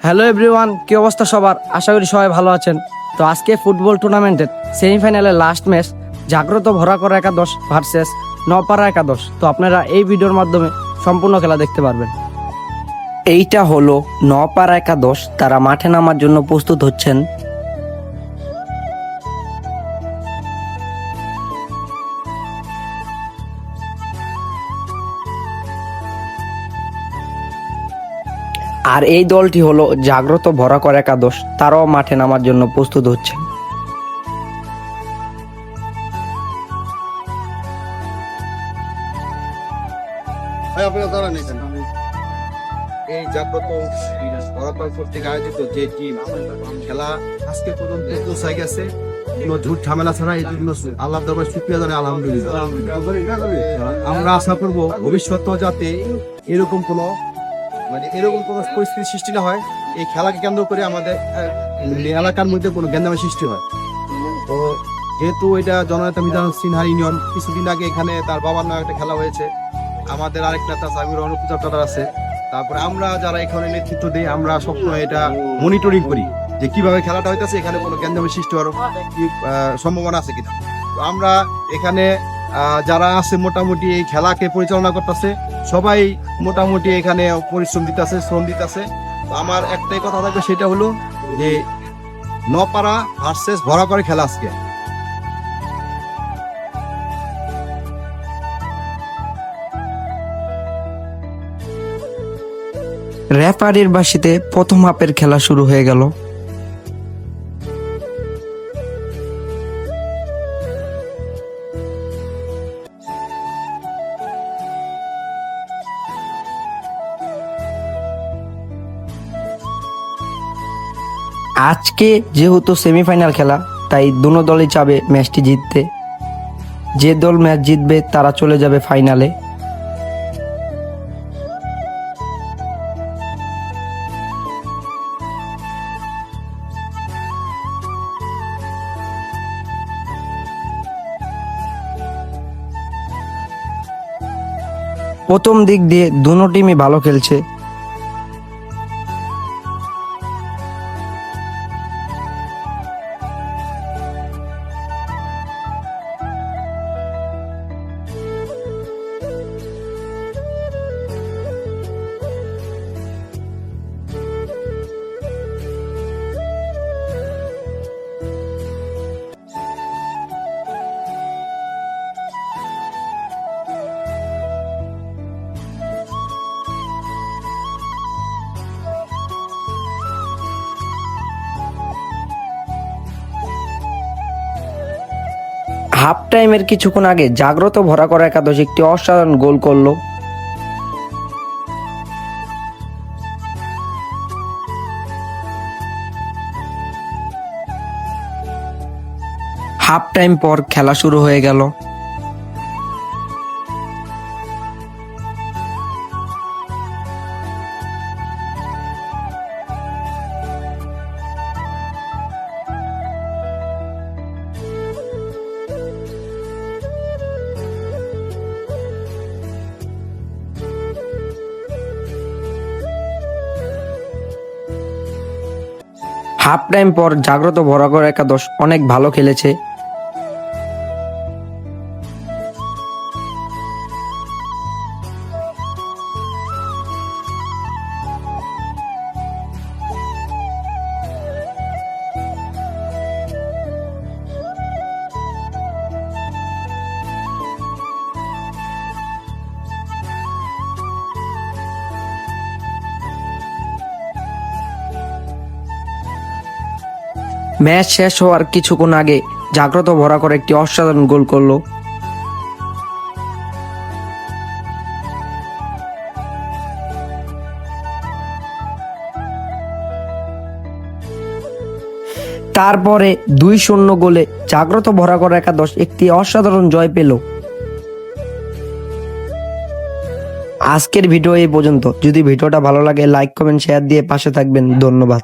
Hello everyone, কি অবস্থা সবার? আশা করি সবাই ভালো আছেন। তো আজকে ফুটবল টুর্নামেন্টের সেমিফাইনালের লাস্ট ম্যাচ জাগ্রত ভরাকর একাদশ ভার্সেস নপাড়া একাদশ। তো আপনারা এই ভিডিওর মাধ্যমে সম্পূর্ণ খেলা দেখতে পারবেন। এইটা হলো নপাড়া একাদশ, তারা মাঠে নামার জন্য প্রস্তুত হচ্ছেন। আর এই দলটি হলো জাগ্রত ভরাকর একাদশ, তারাও মাঠে নামার জন্য প্রস্তুত হচ্ছে। এই জাগ্রত ভরাকর কর্তৃক আয়োজিত যে টিম খেলা আজকে পর্যন্ত পৌঁছায় গেছে, কোনো ঝুট ঝামেলা ছাড়া। এই জন্য আল্লাহর দরবারে শুকরিয়া জানাই, আলহামদুলিল্লাহ। আমরা আশা করব ভবিষ্যতেও যাতে এরকম কোনো পরিস্থিতি সৃষ্টি না হয়। এই খেলাকে কেন্দ্র করে আমাদের এলাকার মধ্যে কোনো গ্যাঞ্জামের সৃষ্টি হয়। তো যেহেতু এটা জননেতা মিজান সিনহা ইউনিয়ন, কিছুদিন আগে এখানে তার বাবার নামে একটা খেলা হয়েছে। আমাদের আরেক নেতা সামির অনুপূজার আছে। তারপরে আমরা যারা এখানে নেতৃত্ব দিই, আমরা সবসময় এটা মনিটরিং করি যে কিভাবে খেলাটা হইতেছে, এখানে কোনো গ্যাঞ্জামের সৃষ্টি হওয়ার কি সম্ভাবনা আছে কিনা। তো আমরা এখানে যারা আছে মোটামুটি এই খেলাকে পরিচালনা করতেছে, সবাই মোটামুটি এখানে পরিশ্রম দিতেছে, শ্রম দিতেছে। তো আমার একটাই কথা থাকবে, সেটা হলো যে নপাড়া ভার্সেস ভরাকর খেলা আজকে। রেফারির বাঁশিতে প্রথম হাফের খেলা শুরু হয়ে গেল। আজকে যেহেতু সেমিফাইনাল খেলা, তাই দুনো দলই চাবে ম্যাচটি জিততে। যে দল ম্যাচ জিতবে তারা চলে যাবে ফাইনালে। প্রথম দিক দিয়ে দুনো টিমই ভালো খেলছে। হাফ টাইমের কিছুক্ষণ আগে জাগ্রত ভরাকর একাদশ একটি অসাধারণ গোল করল। হাফ টাইম পর খেলা শুরু হয়ে গেল। হাফ টাইম পর জাগ্রত ভরাকর একাদশ অনেক ভালো খেলেছে। ম্যাচ শেষ হওয়ার কিছুক্ষণ আগে জাগ্রত ভরাকর একটি অসাধারণ গোল করলো। তারপরে 2-0 গোলে জাগ্রত ভরাকর একাদশ একটি অসাধারণ জয় পেল। আজকের ভিডিও এই পর্যন্ত। যদি ভিডিওটা ভালো লাগে লাইক কমেন্ট শেয়ার দিয়ে পাশে থাকবেন। ধন্যবাদ।